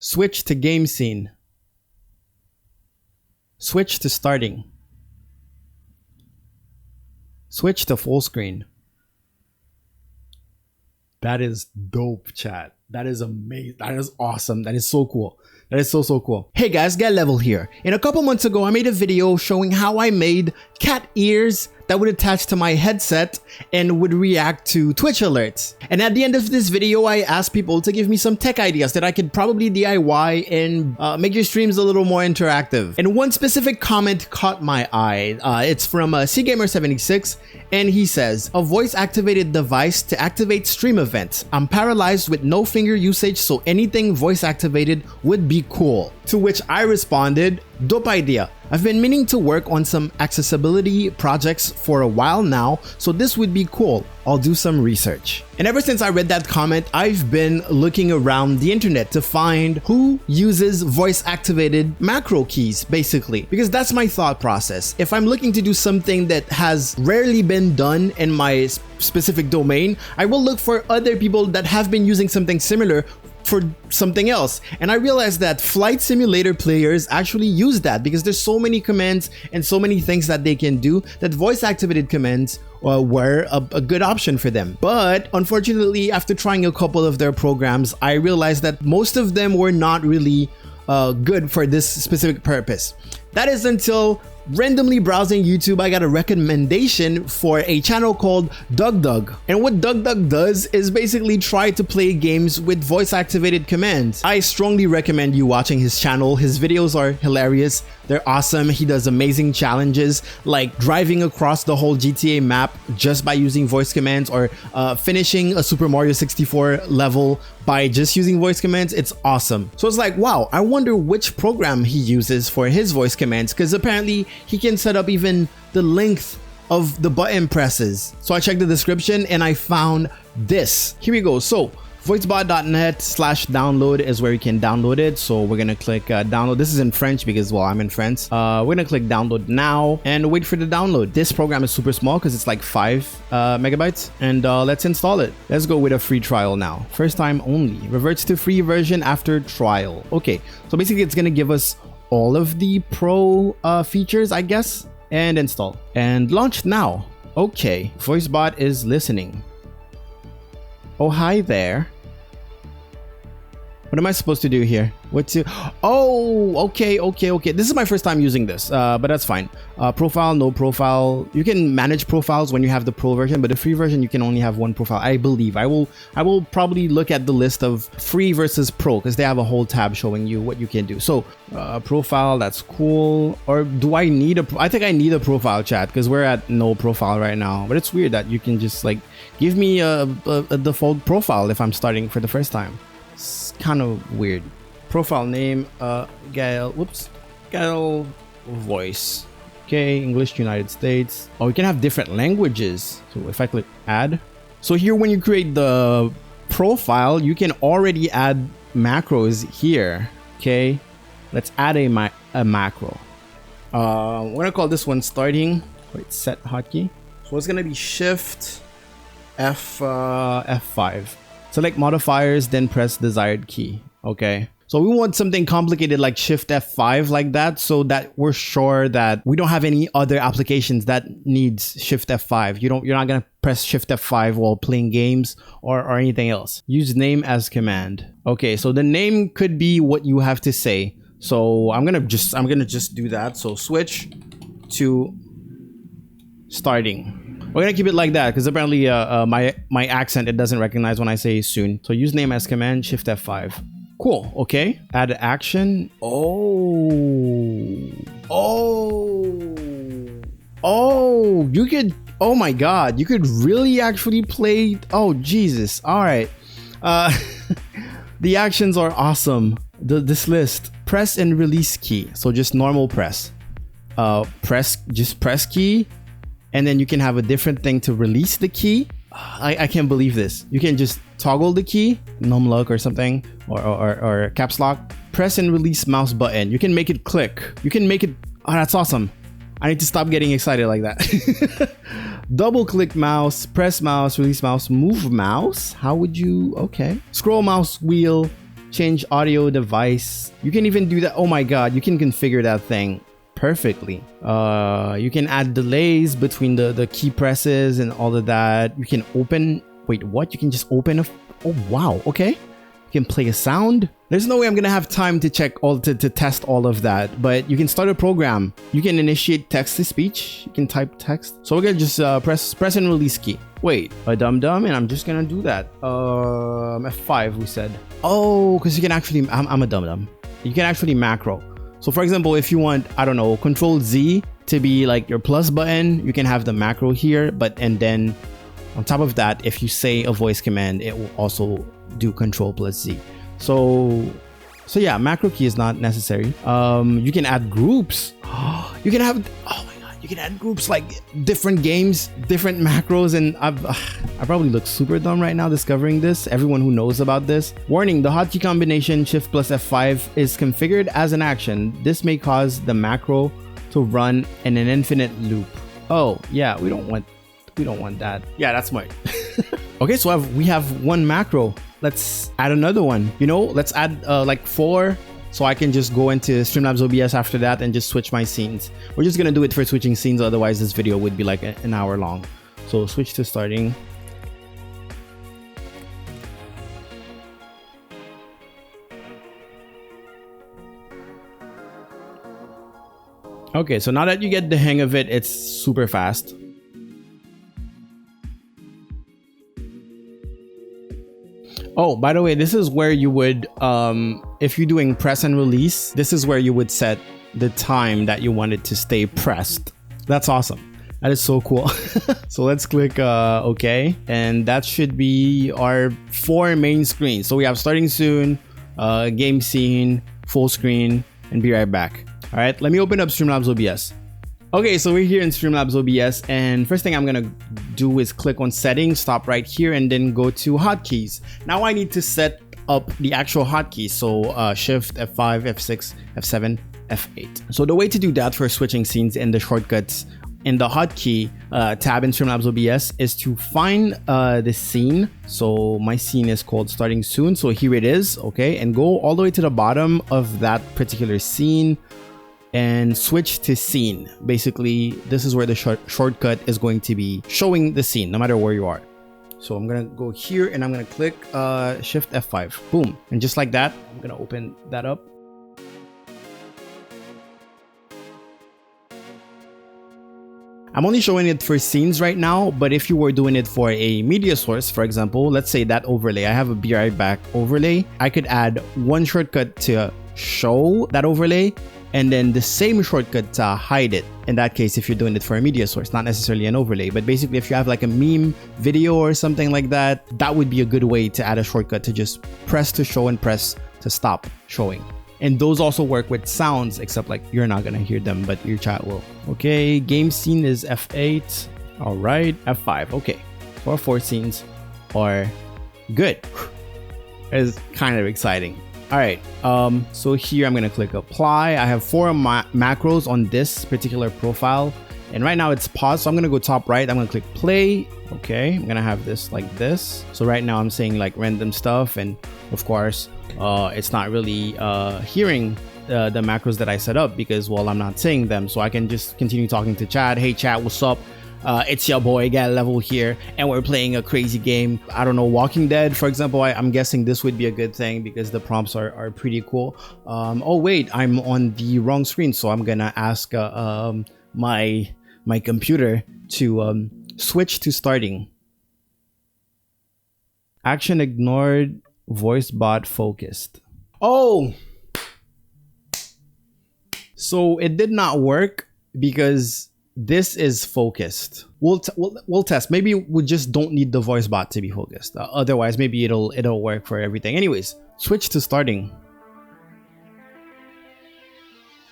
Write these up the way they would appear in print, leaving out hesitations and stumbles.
Switch to game scene. Switch to starting. Switch to full screen. That is dope, chat. That is amazing. That is awesome. That is so cool. That is so cool. Hey guys, Get Level here. And a couple months ago, I made a video showing how I made cat ears that would attach to my headset and would react to Twitch alerts. And at the end of this video, I asked people to give me some tech ideas that I could probably DIY and make your streams a little more interactive. And one specific comment caught my eye. It's from CGamer76, and he says, a voice-activated device to activate stream events. I'm paralyzed with no finger usage, so anything voice-activated would be cool. To which I responded, dope idea. I've been meaning to work on some accessibility projects for a while now, so this would be cool. I'll do some research. And ever since I read that comment, I've been looking around the internet to find who uses voice-activated macro keys, basically, because that's my thought process. If I'm looking to do something that has rarely been done in my specific domain, I will look for other people that have been using something similar for something else. And I realized that flight simulator players actually use that because there's so many commands and so many things that they can do that voice activated commands were a good option for them. But unfortunately, after trying a couple of their programs, I realized that most of them were not really good for this specific purpose. That is until randomly browsing YouTube, I got a recommendation for a channel called DugDug. And what DugDug does is basically try to play games with voice activated commands. I strongly recommend you watching his channel. His videos are hilarious. They're awesome. He does amazing challenges like driving across the whole GTA map just by using voice commands, or finishing a Super Mario 64 level by just using voice commands. It's awesome. So it's like, wow, I wonder which program he uses for his voice commands, because apparently he can set up even the length of the button presses. So I checked the description and I found this. Here we go. So voicebot.net/download is where you can download it. So we're gonna click download. This is in French because, well, I'm in France. We're gonna click download now and wait for the download. This program is super small because it's like 5 megabytes. And let's install it. Let's go with a free trial now. First time only. Reverts to free version after trial. Okay, so basically it's gonna give us all of the pro features, I guess, and install and launch now. Okay, VoiceBot is listening. Oh, hi there. What am I supposed to do here? What to... Oh, okay. This is my first time using this, but that's fine. Profile, no profile. You can manage profiles when you have the pro version, but the free version, you can only have one profile, I believe. I will probably look at the list of free versus pro because they have a whole tab showing you what you can do. So profile, that's cool. Or do I need a... I think I need a profile, chat, because we're at no profile right now. But it's weird that you can just like give me a default profile if I'm starting for the first time. It's kind of weird. Profile name, Gael voice. Okay, English, United States. Oh, we can have different languages. So if I click add. So here, when you create the profile, you can already add macros here. Okay, let's add a macro. We're gonna call this one starting. Wait, set hotkey. So it's gonna be Shift F5. Select modifiers, then press desired key. Okay. So we want something complicated like Shift F5 like that, so that we're sure that we don't have any other applications that needs Shift F5. You're not gonna press Shift F5 while playing games or anything else. Use name as command. Okay, so the name could be what you have to say. So I'm gonna just do that. So switch to starting. We're gonna keep it like that because apparently my accent, it doesn't recognize when I say soon. So use name as command, Shift F5. Cool. Okay. Add action. Oh, you could. Oh my God, you could really actually play. Oh Jesus. All right. The actions are awesome. This list. Press and release key. So just normal press. Press key. And then you can have a different thing to release the key. I can't believe this. You can just toggle the key, numlock or something, or caps lock. Press and release mouse button. You can make it click. You can make it... Oh, that's awesome. I need to stop getting excited like that. Double click mouse, press mouse, release mouse, move mouse. How would you... Okay. Scroll mouse wheel, change audio device. You can even do that. Oh my god, you can configure that thing perfectly. You can add delays between the key presses and all of that. You can open, wait, what? You can just open a, oh wow, okay. You can play a sound. There's no way I'm gonna have time to check all to test all of that, but you can start a program. You can initiate text to speech. You can type text. So we're gonna just press and release key. Wait, a dum-dum, and I'm just gonna do that. F5 we said. Oh, because you can actually, I'm a dum-dum. You can actually macro. So for example, if you want, I don't know, Control Z to be like your plus button, you can have the macro here, and then on top of that, if you say a voice command, it will also do Control plus Z. So yeah, macro key is not necessary. You can add groups. You can have, oh my god, you can add groups like different games, different macros, and I probably look super dumb right now discovering this. Everyone who knows about this. Warning, the hotkey combination Shift plus F5 is configured as an action. This may cause the macro to run in an infinite loop. Oh yeah, we don't want that. Yeah, that's smart. Okay, so we have one macro. Let's add another one. You know, let's add like 4, so I can just go into Streamlabs OBS after that and just switch my scenes. We're just gonna do it for switching scenes, otherwise this video would be like an hour long. So switch to starting. Okay, so now that you get the hang of it, it's super fast. Oh, by the way, this is where you would, if you're doing press and release, this is where you would set the time that you want it to stay pressed. That's awesome. That is so cool. So let's click OK. And that should be our 4 main screens. So we have starting soon, game scene, full screen, and be right back. All right, let me open up Streamlabs OBS. Okay, so we're here in Streamlabs OBS, and first thing I'm gonna do is click on settings, stop right here, and then go to hotkeys. Now I need to set up the actual hotkeys, so Shift, F5, F6, F7, F8. So the way to do that for switching scenes in the shortcuts in the hotkey tab in Streamlabs OBS is to find the scene. So my scene is called starting soon, so here it is, okay, and go all the way to the bottom of that particular scene and switch to scene. Basically, this is where the shortcut is going to be showing the scene no matter where you are. So I'm gonna go here and I'm gonna click Shift F5, boom, and just like that, I'm gonna open that up. I'm only showing it for scenes right now, but if you were doing it for a media source, for example, let's say that overlay, I have a Be Right Back overlay, I could add one shortcut to show that overlay and then the same shortcut to hide it. In that case, if you're doing it for a media source, not necessarily an overlay, but basically if you have like a meme video or something like that, that would be a good way to add a shortcut to just press to show and press to stop showing. And those also work with sounds, except like you're not gonna hear them, but your chat will. Okay, game scene is F8. All right, F5. Okay, so our 4 scenes are good. It's kind of exciting. All right, so here I'm gonna click apply. I have 4 macros on this particular profile, and right now it's paused, so I'm gonna go top right. I'm gonna click play. Okay, I'm gonna have this like this. So right now I'm saying like random stuff, and of course it's not really hearing the macros that I set up because, well, I'm not saying them, so I can just continue talking to chat. Hey chat, what's up? It's your boy Get Level here, and we're playing a crazy game. I don't know, Walking Dead, for example. I'm guessing this would be a good thing because the prompts are pretty cool. Oh wait, I'm on the wrong screen, so I'm gonna ask my computer to switch to starting. Action ignored, voice bot focused. Oh, so it did not work because this is focused. We'll test. Maybe we just don't need the voice bot to be focused. Otherwise, maybe it'll work for everything. Anyways, switch to starting.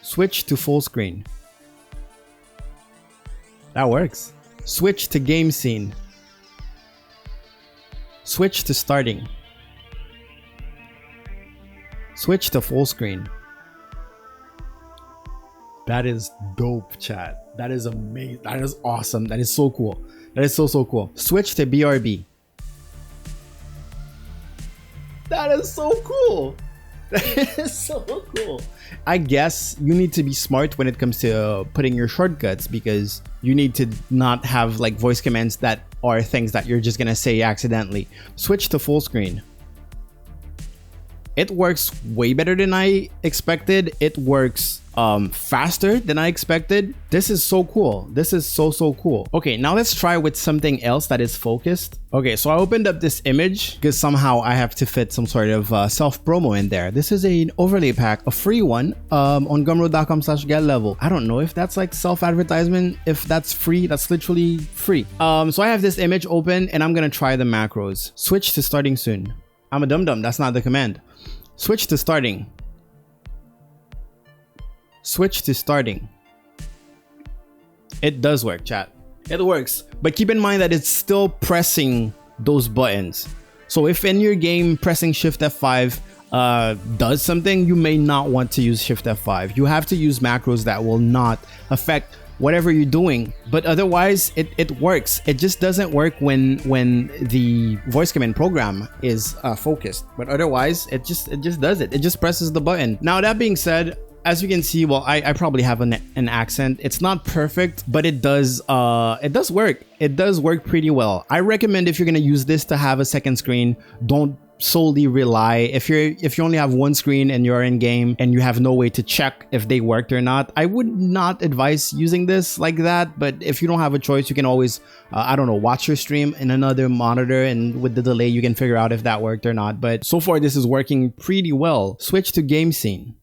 Switch to full screen. That works. Switch to game scene. Switch to starting. Switch to full screen. That is dope, chat. That is amazing. That is awesome. That is so cool. That is so cool. Switch to BRB. That is so cool. It's so cool. I guess you need to be smart when it comes to putting your shortcuts, because you need to not have like voice commands that are things that you're just gonna say accidentally. Switch to full screen. It works way better than I expected. It works faster than I expected. This is so cool. This is so cool. Okay, now let's try with something else that is focused. Okay, so I opened up this image because somehow I have to fit some sort of self promo in there. This is an overlay pack, a free one, on gumroad.com/getlevel. I don't know if that's like self-advertisement. If that's free, that's literally free. So I have this image open and I'm gonna try the macros. Switch to starting soon. I'm a dum-dum, that's not the command. Switch to starting. Switch to starting. It does work, chat. It works, but keep in mind that it's still pressing those buttons. So if in your game pressing Shift F5 does something, you may not want to use Shift F5. You have to use macros that will not affect whatever you're doing, but otherwise it works. It just doesn't work when the voice command program is focused, but otherwise it just does it. It just presses the button. Now that being said, as you can see, well, I probably have an accent. It's not perfect, but it does work. It does work pretty well. I recommend, if you're gonna use this to have a second screen, don't solely rely. If you only have one screen and you're in game and you have no way to check if they worked or not, I would not advise using this like that. But if you don't have a choice, you can always I don't know, watch your stream in another monitor, and with the delay you can figure out if that worked or not. But so far this is working pretty well. Switch to game scene.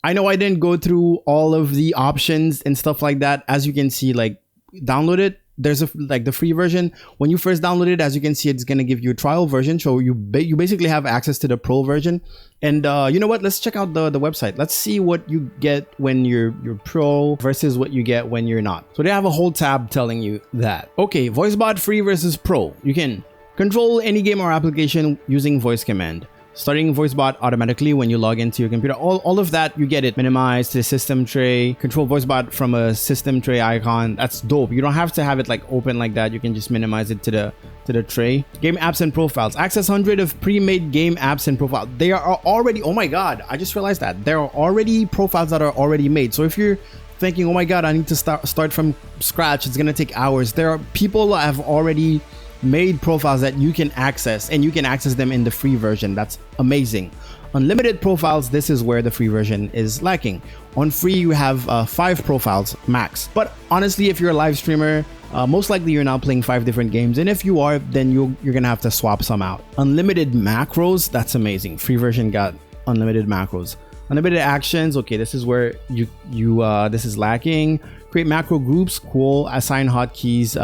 I know I didn't go through all of the options and stuff like that. As you can see, like, download it. There's the free version. When you first download it, as you can see, it's gonna give you a trial version, so you basically have access to the pro version. And you know what? Let's check out the website. Let's see what you get when you're pro versus what you get when you're not. So they have a whole tab telling you that. Okay, VoiceBot free versus pro. You can control any game or application using voice command. Starting VoiceBot automatically when you log into your computer. All of that, you get it. Minimize to the system tray. Control VoiceBot from a system tray icon. That's dope. You don't have to have it like open like that. You can just minimize it to the tray. Game apps and profiles. Access 100 of pre-made game apps and profiles. They are already, oh my god, I just realized that. There are already profiles that are already made. So if you're thinking, oh my god, I need to start from scratch, it's gonna take hours. There are people that have already made profiles that you can access, and you can access them in the free version. That's amazing. Unlimited profiles, this is where the free version is lacking. On free, you have 5 profiles max. But honestly, if you're a live streamer, most likely you're now playing 5 different games, and if you are, then you're gonna have to swap some out. Unlimited macros, that's amazing. Free version got unlimited macros. Unlimited actions, okay, this is where this is lacking. Create macro groups, cool. Assign hotkeys,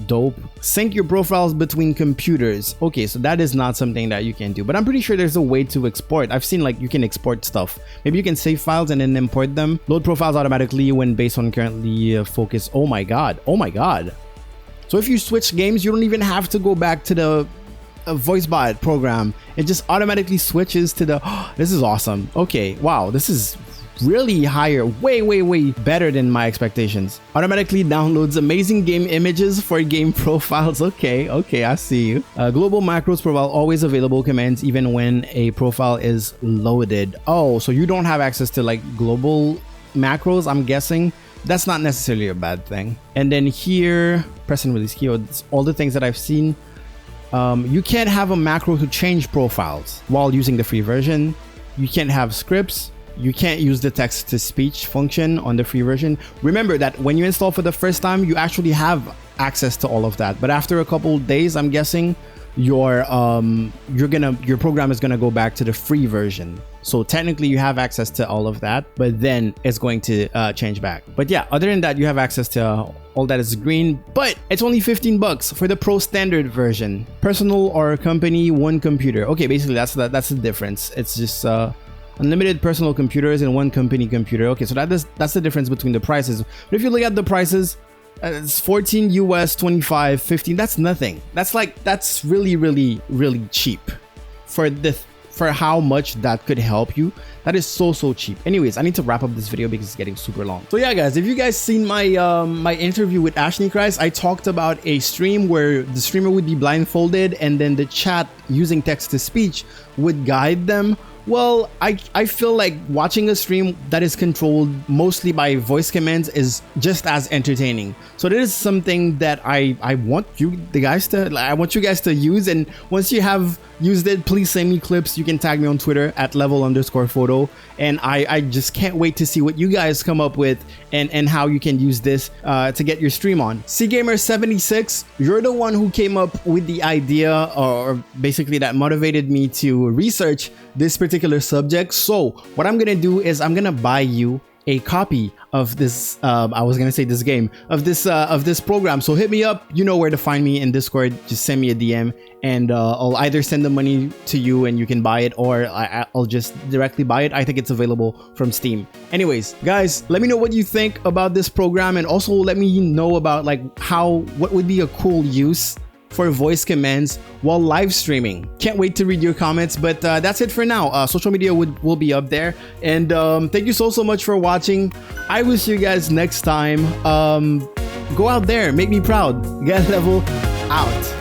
dope. Sync your profiles between computers. Okay, so that is not something that you can do, but I'm pretty sure there's a way to export. I've seen like you can export stuff. Maybe you can save files and then import them. Load profiles automatically when based on currently focus. Oh my god. Oh my god. So if you switch games, you don't even have to go back to the VoiceBot program. It just automatically switches to the this is awesome. Okay, wow, this is really higher, way better than my expectations. Automatically downloads amazing game images for game profiles. Okay, I see you. Global macros profile, always available commands even when a profile is loaded. Oh, so you don't have access to like global macros, I'm guessing. That's not necessarily a bad thing. And then here, press and release keywords, all the things that I've seen. You can't have a macro to change profiles while using the free version. You can't have scripts. You can't use the text-to-speech function on the free version. Remember that when you install for the first time, you actually have access to all of that. But after a couple days, I'm guessing your program is gonna go back to the free version. So technically, you have access to all of that, but then it's going to change back. But yeah, other than that, you have access to all that is green. But it's only $15 for the Pro Standard version. Personal or company, one computer. Okay, basically that's the difference. It's just unlimited personal computers and one company computer. Okay, so that's the difference between the prices. But if you look at the prices, it's 14 US, 25, 15. That's nothing. That's really cheap for for how much that could help you, that is so cheap. Anyways, I need to wrap up this video because it's getting super long. So yeah, guys, if you guys seen my my interview with Ashley Christ, I talked about a stream where the streamer would be blindfolded and then the chat using text to speech would guide them. Well, I feel like watching a stream that is controlled mostly by voice commands is just as entertaining. So that is something that I want you guys to use. And once you have used it, please send me clips. You can tag me on Twitter at @level_photo. And I just can't wait to see what you guys come up with and how you can use this to get your stream on. CGamer76, you're the one who came up with the idea, or basically that motivated me to research this particular subject. So what I'm gonna do is I'm gonna buy you a copy of this I was gonna say this game, of this program. So hit me up, you know where to find me in Discord. Just send me a DM and I'll either send the money to you and you can buy it, or I'll just directly buy it. I think it's available from Steam. Anyways, guys, let me know what you think about this program, and also let me know about like what would be a cool use for voice commands while live streaming. Can't wait to read your comments, but that's it for now. Social media will be up there, and thank you so much for watching. I will see you guys next time. Go out there, make me proud. Get Level out.